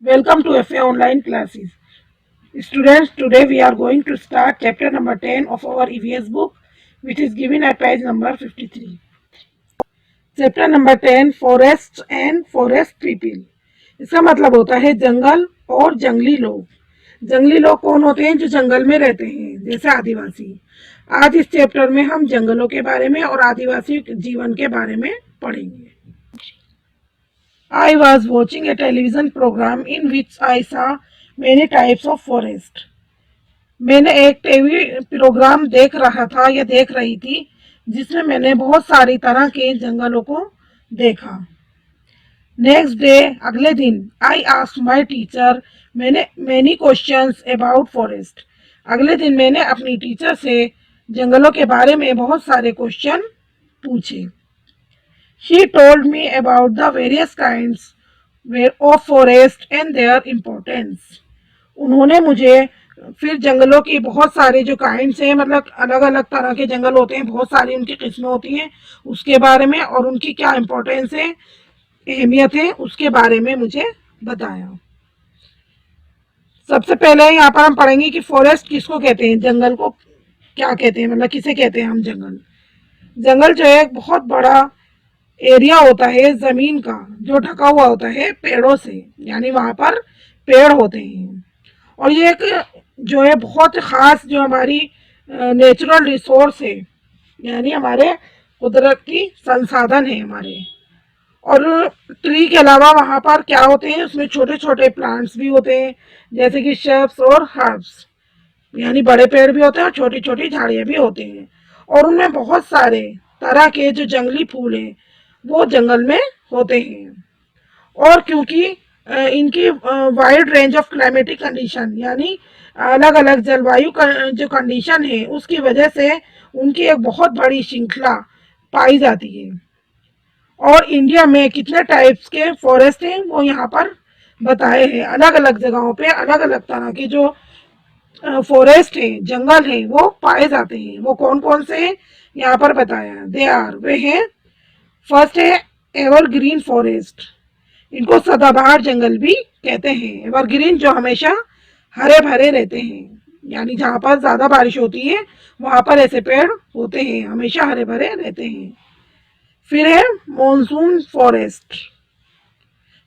Welcome to FA Online Classes. Students, today we are going to start chapter number 10 of our EVS book, which is given at page number 53. Chapter number 10, Forests and Forest People. इसका मतलब होता है जंगल और जंगली लोग। जंगली लोग कौन होते हैं? जो जंगल में रहते हैं, जैसे आदिवासी। आज इस चैप्टर में हम जंगलों के बारे में और आदिवासी जीवन के बारे में पढ़ेंगे। I was watching a television program in which I saw many types of forest. मैंने एक टीवी प्रोग्राम देख रहा था या देख रही थी जिसमें मैंने बहुत सारी तरह के जंगलों को देखा। नेक्स्ट डे, अगले दिन, आई आस्क्ड माय टीचर मैंने मैनी क्वेश्चंस अबाउट फॉरेस्ट। अगले दिन मैंने अपनी टीचर से जंगलों के बारे में बहुत सारे क्वेश्चन पूछे। She told me about the various kinds of forest and their importance. उन्होंने मुझे फिर जंगलों की बहुत सारे जो काइंड्स हैं, मतलब अलग अलग तरह के जंगल होते हैं, बहुत सारी उनकी किस्में होती हैं, उसके बारे में और उनकी क्या इम्पोर्टेंस है, अहमियत है, उसके बारे में मुझे बताया। सबसे पहले यहाँ पर हम पढ़ेंगे कि फॉरेस्ट किसको कहते हैं, जंगल को क्या कहते हैं, मतलब किसे कहते हैं हम जंगल। जंगल जो है एक बहुत बड़ा एरिया होता है जमीन का जो ढका हुआ होता है पेड़ों से, यानी वहां पर पेड़ होते हैं। और ये एक जो है बहुत ख़ास जो हमारी नेचुरल रिसोर्स है, यानी हमारे कुदरत की संसाधन है हमारे। और ट्री के अलावा वहाँ पर क्या होते हैं, उसमें छोटे छोटे प्लांट्स भी होते हैं, जैसे कि शर्ब्स और हर्ब्स, यानी बड़े पेड़ भी होते हैं और छोटी छोटी झाड़ियाँ भी होते हैं। और उनमें बहुत सारे तरह के जो जंगली फूल हैं वो जंगल में होते हैं। और क्योंकि इनकी wide range of climatic condition, यानी अलग अलग जलवायु जो कंडीशन है, उसकी वजह से उनकी एक बहुत बड़ी श्रृंखला पाई जाती है। और इंडिया में कितने टाइप्स के फॉरेस्ट हैं वो यहाँ पर बताए हैं। अलग अलग जगहों पे अलग अलग तरह के जो फॉरेस्ट है, जंगल है, वो पाए जाते हैं। वो कौन कौन से हैं यहाँ पर बताया। वे हैं, फर्स्ट है एवरग्रीन फॉरेस्ट। इनको सदाबहार जंगल भी कहते हैं। एवरग्रीन जो हमेशा हरे भरे रहते हैं, यानी जहाँ पर ज़्यादा बारिश होती है वहाँ पर ऐसे पेड़ होते हैं, हमेशा हरे भरे रहते हैं। फिर है मॉनसून फॉरेस्ट।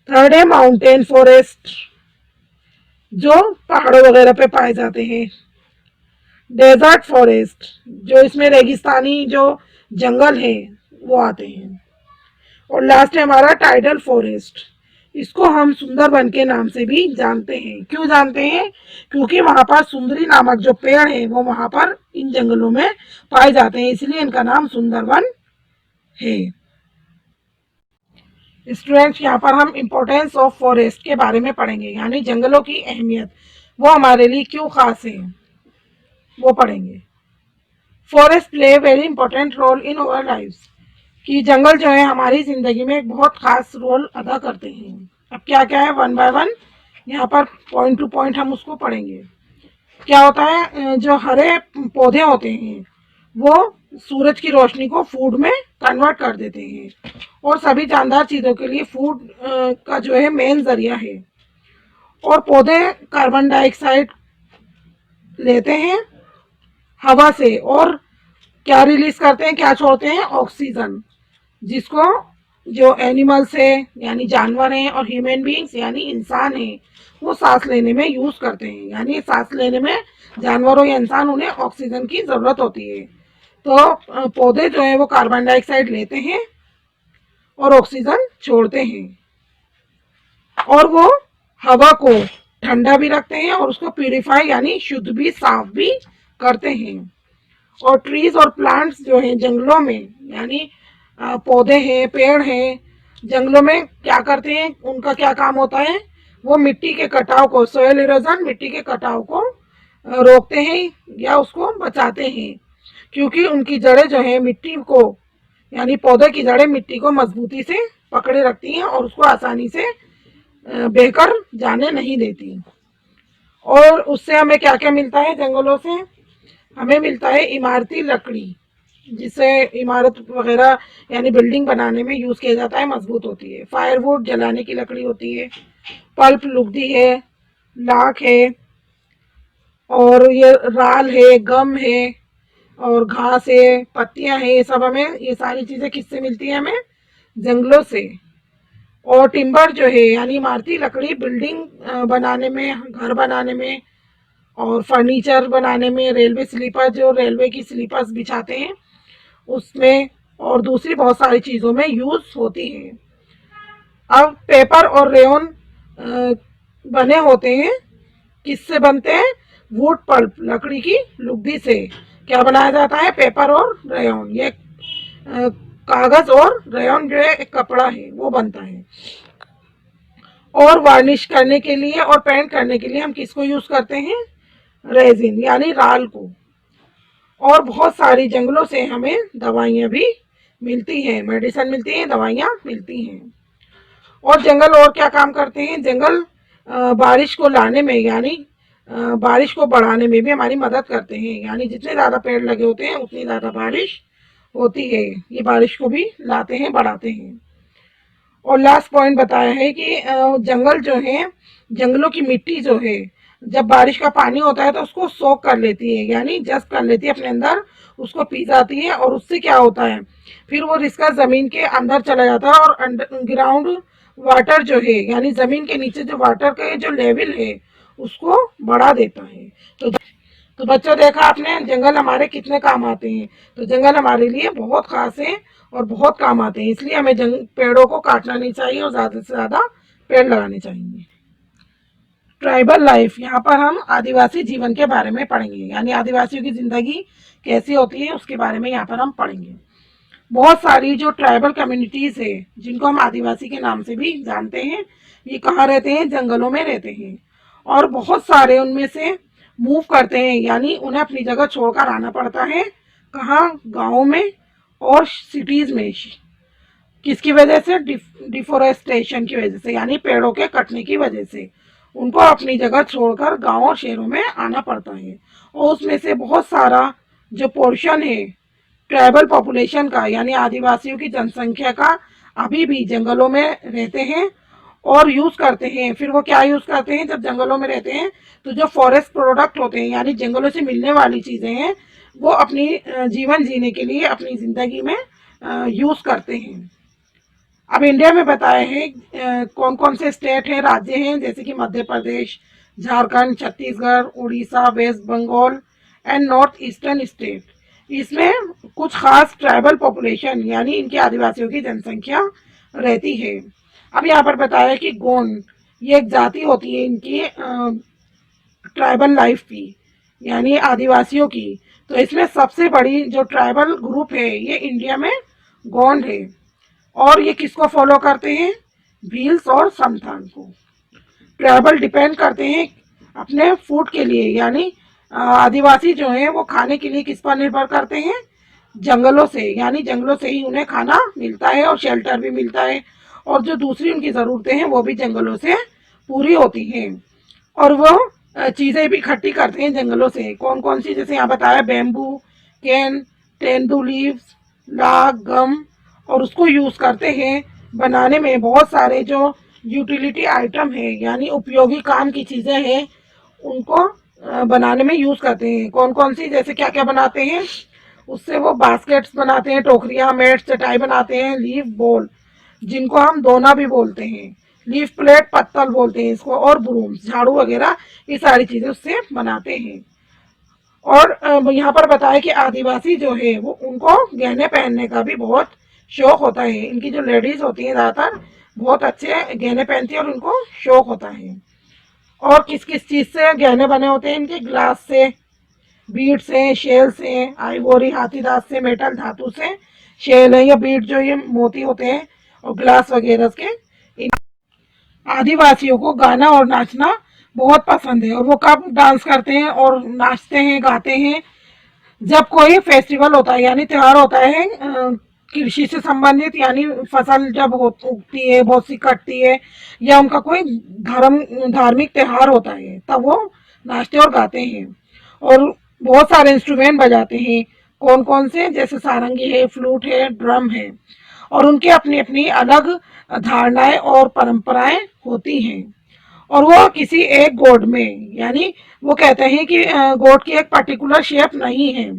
थर्ड है माउंटेन फॉरेस्ट, जो पहाड़ों वगैरह पे पाए जाते हैं। डेजर्ट फॉरेस्ट, जो इसमें रेगिस्तानी जो जंगल है वो आते हैं। और लास्ट है हमारा टाइडल फॉरेस्ट। इसको हम सुंदरबन के नाम से भी जानते हैं। क्यों जानते हैं? क्योंकि वहां पर सुंदरी नामक जो पेड़ है वो वहां पर इन जंगलों में पाए जाते हैं, इसलिए इनका नाम सुंदरबन है। स्टूडेंट्स, यहाँ पर हम इम्पोर्टेंस ऑफ फॉरेस्ट के बारे में पढ़ेंगे, यानी जंगलों की अहमियत, वो हमारे लिए क्यों खास है वो पढ़ेंगे। Forest play very important role in our life, कि जंगल जो है हमारी ज़िंदगी में एक बहुत ख़ास रोल अदा करते हैं। अब क्या क्या है, वन बाय वन यहाँ पर पॉइंट टू पॉइंट हम उसको पढ़ेंगे। क्या होता है, जो हरे पौधे होते हैं वो सूरज की रोशनी को फूड में कन्वर्ट कर देते हैं और सभी जानदार चीज़ों के लिए फूड का जो है मेन ज़रिया है। और पौधे कार्बन डाइऑक्साइड लेते हैं हवा से और क्या रिलीज करते हैं, क्या छोड़ते हैं, ऑक्सीजन, जिसको जो एनिमल्स है यानी जानवर हैं और ह्यूमन बीइंग्स यानी इंसान हैं वो सांस लेने में यूज करते हैं। यानी सांस लेने में जानवरों या इंसान, उन्हें ऑक्सीजन की जरूरत होती है। तो पौधे जो है वो कार्बन डाइऑक्साइड लेते हैं और ऑक्सीजन छोड़ते हैं, और वो हवा को ठंडा भी रखते हैं और उसको प्यूरिफाई यानी शुद्ध भी, साफ भी करते हैं। और ट्रीज और प्लांट्स जो हैं जंगलों में, यानी पौधे हैं, पेड़ हैं, जंगलों में क्या करते हैं, उनका क्या काम होता है, वो मिट्टी के कटाव को, सोयल इरोजन, मिट्टी के कटाव को रोकते हैं या उसको बचाते हैं। क्योंकि उनकी जड़ें जो है मिट्टी को, यानी पौधे की जड़ें मिट्टी को मजबूती से पकड़े रखती हैं और उसको आसानी से बहकर जाने नहीं देती। और उससे हमें क्या क्या मिलता है जंगलों से, हमें मिलता है इमारती लकड़ी, जिसे इमारत वगैरह यानी बिल्डिंग बनाने में यूज किया जाता है, मजबूत होती है। फायरवुड जलाने की लकड़ी होती है। पल्प लुगदी है, लाख है, और ये राल है, गम है, और घास है, पत्तियां हैं, ये सब हमें, ये सारी चीजें किससे मिलती है हमें? जंगलों से। और टिम्बर जो है यानी इमारती लकड़ी, बिल्डिंग बनाने में, घर बनाने में, और फर्नीचर बनाने में, रेलवे स्लीपर जो रेलवे की स्लीपर्स बिछाते हैं उसमें, और दूसरी बहुत सारी चीज़ों में यूज़ होती है। अब पेपर और रेयन बने होते हैं, किससे बनते हैं? वुड पल्प, लकड़ी की लुगदी से क्या बनाया जाता है? पेपर और रेयन। ये कागज और रेयन जो है एक कपड़ा है वो बनता है। और वार्निश करने के लिए और पेंट करने के लिए हम किसको यूज करते हैं? रेजिन यानी राल को। और बहुत सारी जंगलों से हमें दवाइयाँ भी मिलती हैं, मेडिसिन मिलती हैं, दवाइयाँ मिलती हैं। और जंगल और क्या काम करते हैं? जंगल बारिश को लाने में यानी बारिश को बढ़ाने में भी हमारी मदद करते हैं, यानी जितने ज़्यादा पेड़ लगे होते हैं उतनी ज़्यादा बारिश होती है। ये बारिश को भी लाते हैं, बढ़ाते हैं। और लास्ट पॉइंट बताया है कि जंगल जो है, जंगलों की मिट्टी जो है, जब बारिश का पानी होता है तो उसको सोख कर लेती है, यानी जस्ट कर लेती है अपने अंदर, उसको पी जाती है। और उससे क्या होता है, फिर वो रिसका जमीन के अंदर चला जाता है, और ग्राउंड वाटर जो है यानी जमीन के नीचे जो वाटर का जो लेवल है उसको बढ़ा देता है। तो बच्चों, देखा आपने जंगल हमारे कितने काम आते हैं। तो जंगल हमारे लिए बहुत खास है और बहुत काम आते हैं, इसलिए हमें पेड़ों को काटना नहीं चाहिए और ज़्यादा से ज़्यादा पेड़ लगाने चाहिए। ट्राइबल लाइफ, यहाँ पर हम आदिवासी जीवन के बारे में पढ़ेंगे, यानी आदिवासियों की ज़िंदगी कैसी होती है उसके बारे में यहाँ पर हम पढ़ेंगे। बहुत सारी जो ट्राइबल कम्युनिटीज़ है, जिनको हम आदिवासी के नाम से भी जानते हैं, ये कहाँ रहते हैं? जंगलों में रहते हैं। और बहुत सारे उनमें से मूव करते हैं, यानी उन्हें अपनी जगह छोड़कर आना पड़ता है। कहाँ? गाँव में और सिटीज़ में। किसकी वजह से? डिफोरेस्टेशन की वजह से, यानी पेड़ों के कटने की वजह से उनको अपनी जगह छोड़कर गांव और शहरों में आना पड़ता है। और उसमें से बहुत सारा जो पोर्शन है ट्राइबल पॉपुलेशन का, यानी आदिवासियों की जनसंख्या का, अभी भी जंगलों में रहते हैं और यूज करते हैं। फिर वो क्या यूज करते हैं? जब जंगलों में रहते हैं तो जो फॉरेस्ट प्रोडक्ट होते हैं, यानी जंगलों से मिलने वाली चीजें हैं, वो अपनी जीवन जीने के लिए अपनी जिंदगी में यूज करते हैं। अब इंडिया में बताए हैं कौन कौन से स्टेट हैं, राज्य हैं, जैसे कि Madhya Pradesh, Jharkhand, Chhattisgarh, Orissa, west Bengal and north eastern state. इसमें कुछ खास ट्राइबल पॉपुलेशन यानी इनके आदिवासियों की जनसंख्या रहती है। अब यहाँ पर बताया कि गोंड, ये एक जाति होती है इनकी ट्राइबल लाइफ की, यानी आदिवासियों की। तो इसमें सबसे बड़ी जो ट्राइबल ग्रुप है ये इंडिया में गोंड है। और ये किसको फॉलो करते हैं? भील्स और समथान को। ट्राइबल डिपेंड करते हैं अपने फूड के लिए, यानी आदिवासी जो है वो खाने के लिए किस पर निर्भर करते हैं? जंगलों से, यानी जंगलों से ही उन्हें खाना मिलता है और शेल्टर भी मिलता है। और जो दूसरी उनकी ज़रूरतें हैं वो भी जंगलों से पूरी होती हैं। और वो चीज़ें भी इकट्ठी करते हैं जंगलों से। कौन कौन सी? जैसे यहाँ बताया, bamboo, cane, tendu leaves, lac, gum, और उसको यूज़ करते हैं बनाने में। बहुत सारे जो यूटिलिटी आइटम है यानी उपयोगी काम की चीज़ें हैं उनको बनाने में यूज़ करते हैं। कौन कौन सी? जैसे क्या क्या बनाते हैं उससे? वो बास्केट्स बनाते हैं, टोकरियाँ, मैट्स, चटाई बनाते हैं, लीफ बोल जिनको हम दोना भी बोलते हैं, लीफ प्लेट, पत्तल बोलते हैं इसको, और ब्रूम्स, झाड़ू वगैरह, ये सारी चीज़ें उससे बनाते हैं। और यहाँ पर बताया कि आदिवासी जो है वो उनको गहने पहनने का भी बहुत शौक होता है। इनकी जो लेडीज होती हैं ज़्यादातर बहुत अच्छे गहने पहनती हैं और उनको शौक होता है। और किस किस चीज़ से गहने बने होते हैं इनके? ग्लास से, बीड से, शेल से, आइवोरी, हाथीदांत से, मेटल धातु से। शेल है या बीड जो ये मोती होते हैं, और ग्लास वगैरह के। आदिवासियों को गाना और नाचना बहुत पसंद है। और वो कब डांस करते हैं और नाचते हैं, गाते हैं? जब कोई फेस्टिवल होता है यानी त्योहार होता है कृषि से संबंधित, यानी फसल जब उगती है, बहुत सी कटती है, या उनका कोई धार्मिक त्योहार होता है, तब वो नाचते और गाते हैं। और बहुत सारे इंस्ट्रूमेंट बजाते हैं। कौन कौन से? जैसे सारंगी है, फ्लूट है, ड्रम है। और उनके अपनी अपनी अलग धारणाएं और परंपराएं होती हैं। और वो किसी एक गोड में, यानी वो कहते हैं कि गोड की एक पर्टिकुलर शेप नहीं है,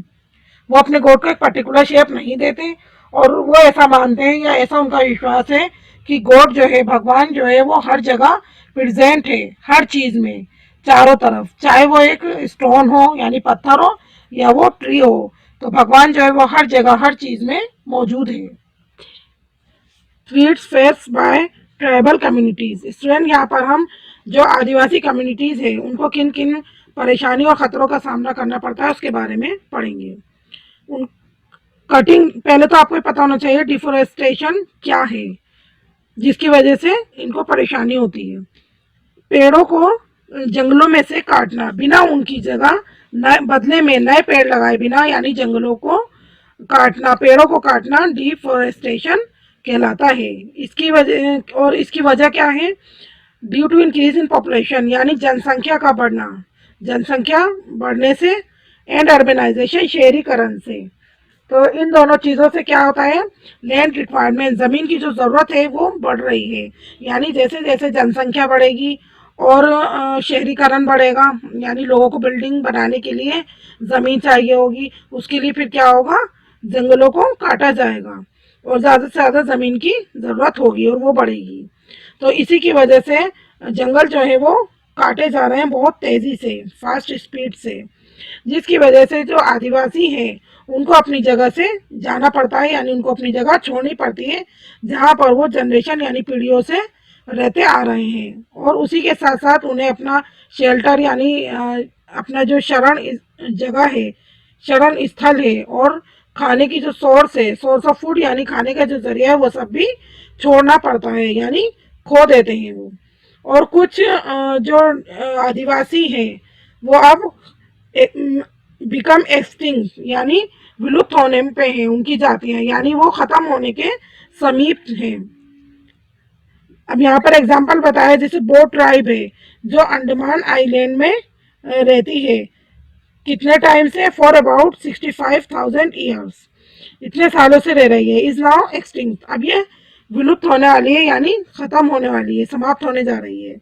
वो अपने गोड को एक पर्टिकुलर शेप नहीं देते। और वो ऐसा मानते हैं या ऐसा उनका विश्वास है कि गॉड जो है, भगवान जो है, वो हर जगह प्रेजेंट है, हर चीज में, चारों तरफ, चाहे वो एक स्टोन हो यानी पत्थर हो या वो ट्री हो, तो भगवान जो है वो हर जगह हर चीज में मौजूद है। Threats face by tribal communities. Student, यहाँ पर हम जो आदिवासी कम्युनिटीज है उनको किन किन परेशानियों और खतरों का सामना करना पड़ता है उसके बारे में पढ़ेंगे। उन कटिंग, पहले तो आपको पता होना चाहिए डिफोरेस्टेशन क्या है, जिसकी वजह से इनको परेशानी होती है। पेड़ों को जंगलों में से काटना बिना उनकी जगह नए बदले में नए पेड़ लगाए बिना, यानी जंगलों को काटना, पेड़ों को काटना डिफोरेस्टेशन कहलाता है। इसकी वजह क्या है? Due to increase in population, यानी जनसंख्या का बढ़ना, जनसंख्या बढ़ने से, एंड अर्बनाइजेशन, शहरीकरण से। तो इन दोनों चीज़ों से क्या होता है? लैंड रिक्वायरमेंट, ज़मीन की जो ज़रूरत है वो बढ़ रही है। यानी जैसे जैसे जनसंख्या बढ़ेगी और शहरीकरण बढ़ेगा, यानी लोगों को बिल्डिंग बनाने के लिए ज़मीन चाहिए होगी, उसके लिए फिर क्या होगा? जंगलों को काटा जाएगा और ज़्यादा से ज़्यादा ज़मीन की ज़रूरत होगी और वो बढ़ेगी। तो इसी की वजह से जंगल जो है वो काटे जा रहे हैं बहुत तेज़ी से, फास्ट स्पीड से, जिसकी वजह से जो आदिवासी हैं उनको अपनी जगह से जाना पड़ता है, यानी उनको अपनी जगह छोड़नी पड़ती है जहाँ पर वो जनरेशन यानी पीढ़ियों से रहते आ रहे हैं। और उसी के साथ साथ उन्हें अपना शेल्टर यानी अपना जो शरण जगह है, शरण स्थल है, और खाने की जो सोर्स है, सोर्स ऑफ फूड यानी खाने का जो जरिया है, वो सब भी छोड़ना पड़ता है, यानी खो देते हैं वो। और कुछ जो आदिवासी हैं वो अब बिकम एक्सटिंक्ट, यानी विलुप्त होने पे हैं उनकी जातियां, यानी वो खत्म होने के समीप हैं। अब यहाँ पर एग्जांपल बताया, जैसे बो ट्राइब है जो अंडमान आइलैंड में रहती है। कितने टाइम से? फॉर अबाउट 65,000 ईयर्स, इतने सालों से रह रही है। इज नाउ एक्सटिंक्ट, अब ये विलुप्त होने वाली है, यानी खत्म होने वाली है, समाप्त होने जा रही है।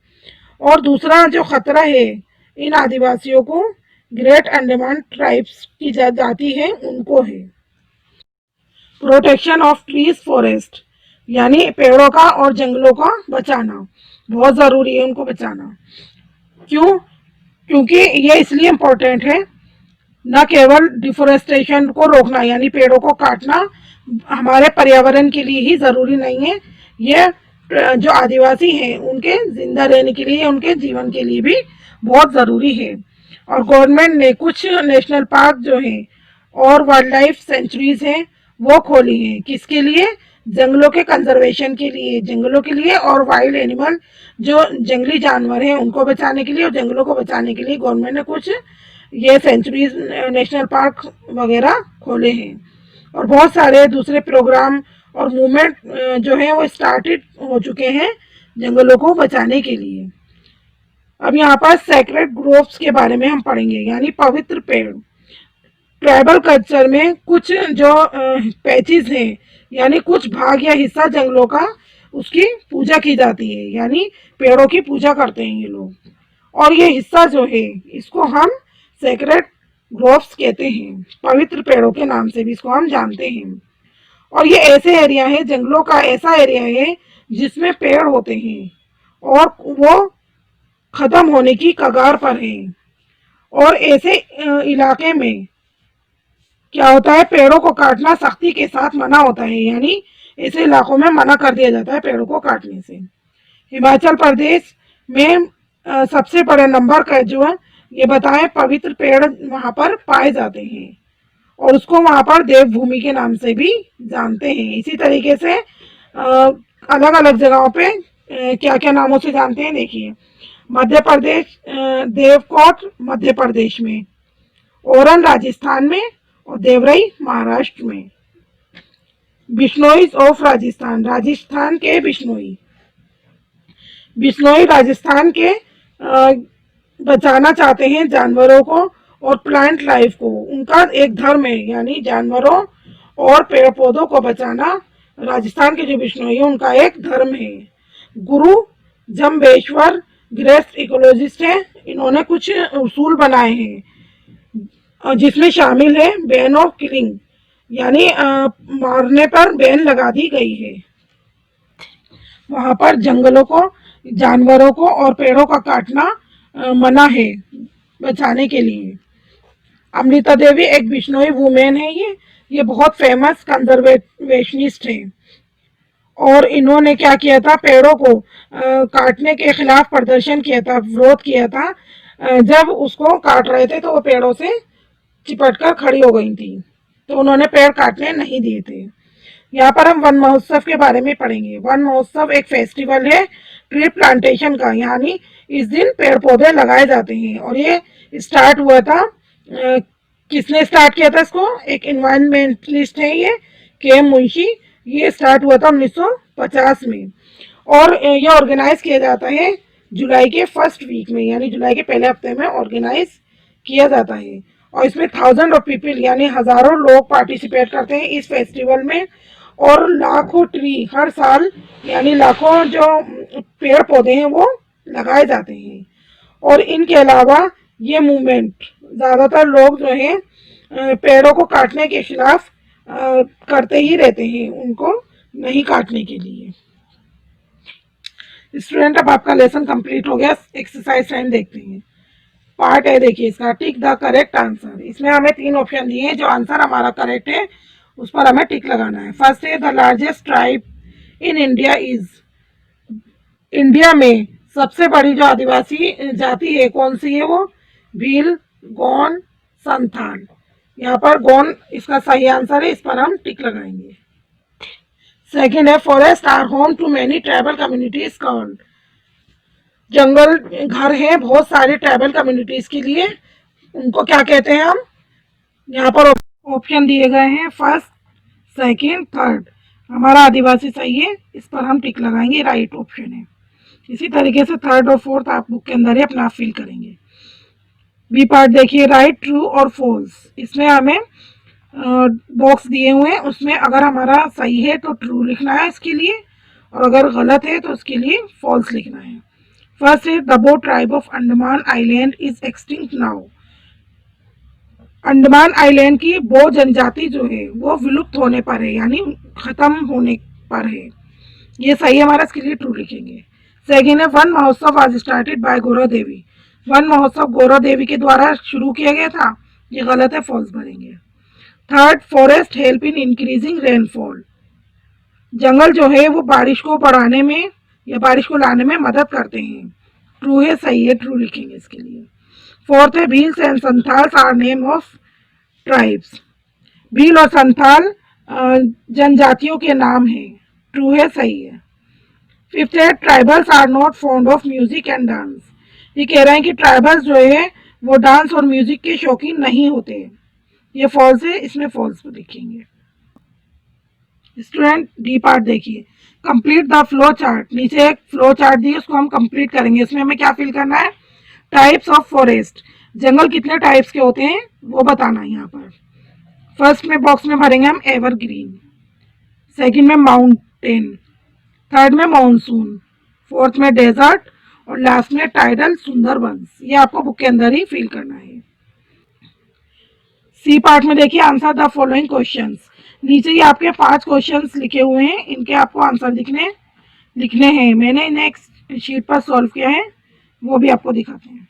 और दूसरा जो खतरा है इन आदिवासियों को, ग्रेट अंडमान ट्राइब्स की जाति है उनको है। प्रोटेक्शन ऑफ ट्रीज फॉरेस्ट, यानी पेड़ों का और जंगलों का बचाना बहुत ज़रूरी है, उनको बचाना। क्यों? क्योंकि ये इसलिए इम्पोर्टेंट है, न केवल डिफोरेस्टेशन को रोकना यानी पेड़ों को काटना हमारे पर्यावरण के लिए ही ज़रूरी नहीं है, ये जो आदिवासी हैं उनके जिंदा रहने के लिए, उनके जीवन के लिए भी बहुत ज़रूरी है। और गवर्नमेंट ने कुछ नेशनल पार्क जो हैं और वाइल्ड लाइफ सेंचुरीज हैं वो खोली हैं, किसके लिए? जंगलों के कंजर्वेशन के लिए, जंगलों के लिए, और वाइल्ड एनिमल जो जंगली जानवर हैं उनको बचाने के लिए, और जंगलों को बचाने के लिए गवर्नमेंट ने कुछ ये सेंचुरीज, नेशनल पार्क वगैरह खोले हैं। और बहुत सारे दूसरे प्रोग्राम और मूवमेंट जो है वो स्टार्टेड हो चुके हैं जंगलों को बचाने के लिए। अब यहाँ पर सेक्रेड ग्रोव्स के बारे में हम पढ़ेंगे, यानी पवित्र पेड़। ट्राइबल कल्चर में कुछ जो पैचेस हैं, यानी कुछ भाग या हिस्सा जंगलों का, उसकी पूजा की जाती है, यानी पेड़ों की पूजा करते हैं ये लोग। और ये हिस्सा जो है इसको हम सेक्रेड ग्रोव्स कहते हैं, पवित्र पेड़ों के नाम से भी इसको हम जानते हैं। और ये ऐसे एरिया है, जंगलों का ऐसा एरिया है जिसमें पेड़ होते हैं और वो खत्म होने की कगार पर है। और ऐसे इलाके में क्या होता है? पेड़ों को काटना सख्ती के साथ मना होता है, यानी ऐसे इलाकों में मना कर दिया जाता है पेड़ों को काटने से। हिमाचल प्रदेश में सबसे बड़े नंबर का जो है ये बताएं पवित्र पेड़ वहाँ पर पाए जाते हैं, और उसको वहाँ पर देवभूमि के नाम से भी जानते हैं। इसी तरीके से अलग अलग जगहों पे क्या क्या नामों से जानते हैं, देखिए। मध्य प्रदेश, देवकोट मध्य प्रदेश में, ओरन राजस्थान में, और देवरई महाराष्ट्र में। बिश्नोई ऑफ राजस्थान, राजस्थान के बिश्नोई, बिश्नोई राजस्थान के बचाना चाहते हैं जानवरों को और प्लांट लाइफ को। उनका एक धर्म है, यानी जानवरों और पेड़ पौधों को बचाना राजस्थान के जो बिश्नोई है उनका एक धर्म है। गुरु जम्बेश्वर ग्रेट इकोलॉजिस्ट हैं, इन्होंने कुछ उसूल बनाए हैं जिसमें शामिल है बैन ऑफ किलिंग, यानी मारने पर बैन लगा दी गई है। वहां पर जंगलों को, जानवरों को और पेड़ों का काटना मना है बचाने के लिए। अमृता देवी एक बिश्नोई वुमेन है, ये बहुत फेमस कंजर्वेशनिस्ट है और इन्होंने क्या किया था, पेड़ों को काटने के खिलाफ प्रदर्शन किया था, विरोध किया था। जब उसको काट रहे थे तो वो पेड़ों से चिपट कर खड़ी हो गई थी, तो उन्होंने पेड़ काटने नहीं दिए थे। यहाँ पर हम वन महोत्सव के बारे में पढ़ेंगे। वन महोत्सव एक फेस्टिवल है ट्री प्लांटेशन का, यानी इस दिन पेड़ पौधे लगाए जाते हैं और ये स्टार्ट हुआ था, किसने स्टार्ट किया था इसको, एक इन्वायरमेंटलिस्ट है ये के एम मुंशी। ये स्टार्ट हुआ था 1950 में और ये ऑर्गेनाइज किया जाता है जुलाई के फर्स्ट वीक में, यानी जुलाई के पहले हफ्ते में ऑर्गेनाइज किया जाता है और इसमें थाउजेंड ऑफ पीपल यानी हजारों लोग पार्टिसिपेट करते हैं इस फेस्टिवल में और लाखों ट्री हर साल यानी लाखों जो पेड़ पौधे हैं वो लगाए जाते हैं। और इनके अलावा ये मूवमेंट ज़्यादातर लोग जो हैं पेड़ों को काटने के खिलाफ करते ही रहते हैं, उनको नहीं काटने के लिए। स्टूडेंट अब आपका लेसन कंप्लीट हो गया। एक्सरसाइज टाइम देखते हैं। पार्ट है, देखिए इसका, टिक द करेक्ट आंसर। इसमें हमें 3 ऑप्शन दिए हैं, जो आंसर हमारा करेक्ट है उस पर हमें टिक लगाना है। फर्स्ट है the largest tribe in India is, India में सबसे बड़ी जो आदिवासी जाति है कौन सी है, वो भील, गौंड, संथाल। यहाँ पर गौंड इसका सही आंसर है, इस पर हम टिक लगाएंगे। सेकेंड है forest are home to many tribal communities called, जंगल घर है बहुत सारे ट्राइबल कम्युनिटीज के लिए, उनको क्या कहते हैं हम। यहाँ पर ऑप्शन दिए गए हैं फर्स्ट, सेकंड, थर्ड। हमारा आदिवासी सही है, इस पर हम टिक लगाएंगे, राइट ऑप्शन है। इसी तरीके से थर्ड और फोर्थ आप बुक के अंदर ही अपना फिल करेंगे। बी पार्ट देखिए, राइट, ट्रू और फॉल्स। इसमें हमें बॉक्स दिए हुए हैं, उसमें अगर हमारा सही है तो ट्रू लिखना है इसके लिए और अगर गलत है तो उसके लिए फॉल्स लिखना है। फर्स्ट है द बो tribe of Andaman island is extinct now, Andaman island की बो जनजाति जो है वो विलुप्त होने पर है, यानी खत्म होने पर है, ये सही है हमारा, इसके लिए ट्रू लिखेंगे। सेकेंड है वन महोत्सव was started by Gaurav Devi, one महोत्सव गौरव देवी के द्वारा शुरू किया गया था, ये गलत है, फॉल्स भरेंगे। Third, forest help in increasing rainfall, जंगल जो है वो बारिश को बढ़ाने में या बारिश को लाने में मदद करते हैं, ट्रू है, सही है, ट्रू लिखेंगे इसके लिए। फोर्थ है Bhils and Santhals are name of tribes, Bhil और संथाल जनजातियों के नाम हैं, ट्रू है, सही है। फिफ्थ है tribals are not fond of music and dance, ये कह रहे हैं कि ट्राइबल्स जो है वो डांस और म्यूजिक के शौकीन नहीं होते, ये फॉल्स है, इसमें फॉल्स लिखेंगे। स्टूडेंट डी पार्ट देखिए, कंप्लीट द फ्लो चार्ट, नीचे एक फ्लो चार्ट दी उसको हम कंप्लीट करेंगे। इसमें हमें क्या फिल करना है, टाइप्स ऑफ फॉरेस्ट, जंगल कितने टाइप्स के होते हैं वो बताना है। यहाँ पर फर्स्ट में बॉक्स में भरेंगे हम एवरग्रीन, सेकंड में माउंटेन, थर्ड में मानसून, फोर्थ में डेजर्ट और लास्ट में टाइडल सुंदरबंस, ये आपको बुक के अंदर ही फिल करना है। सी पार्ट में देखिए आंसर द फॉलोइंग क्वेश्चंस, नीचे ही आपके 5 क्वेश्चंस लिखे हुए हैं, इनके आपको आंसर लिखने हैं। मैंने इन्हें एक शीट पर सॉल्व किया है, वो भी आपको दिखाते हैं।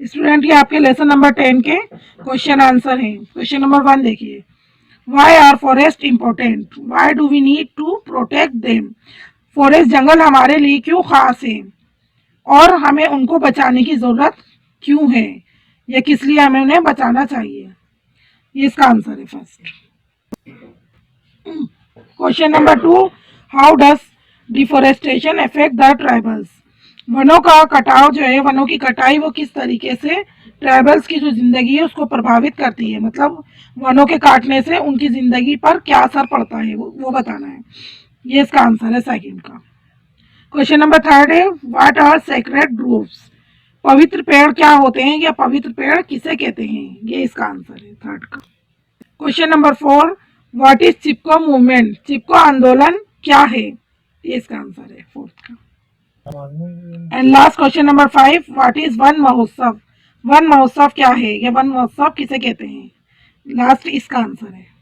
स्टूडेंट ये आपके लेसन नंबर 10 के क्वेश्चन आंसर हैं। क्वेश्चन नंबर 1 देखिए, why are forest important, why do we need to protect them, forest जंगल हमारे लिए क्यों खास है और हमें उनको बचाने की जरूरत क्यों है, या किस लिए हमें उन्हें बचाना चाहिए, ये इसका आंसर है first. Question number 2, how does deforestation affect the tribals, वनों का कटाव जो है, वनों की कटाई वो किस तरीके से ट्राइबल्स की जो जिंदगी है उसको प्रभावित करती है, मतलब वनों के काटने से उनकी जिंदगी पर क्या असर पड़ता है वो बताना है, ये इसका आंसर है सेकंड का। क्वेश्चन नंबर 3 है, व्हाट आर सेक्रेड ग्रोव्स, पवित्र पेड़ क्या होते हैं या पवित्र पेड़ किसे कहते हैं, ये इसका आंसर है थर्ड का। Question number 4, what is Chipko movement, Chipko आंदोलन क्या है, ये इसका आंसर है फोर्थ का। And last question number 5, what is Van Mahotsav, Van Mahotsav क्या है या वन महोत्सव किसे कहते हैं, लास्ट इसका आंसर है।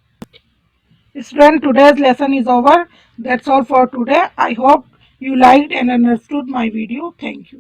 Student, today's lesson is over. That's all for today. I hope you liked and understood my video. Thank you.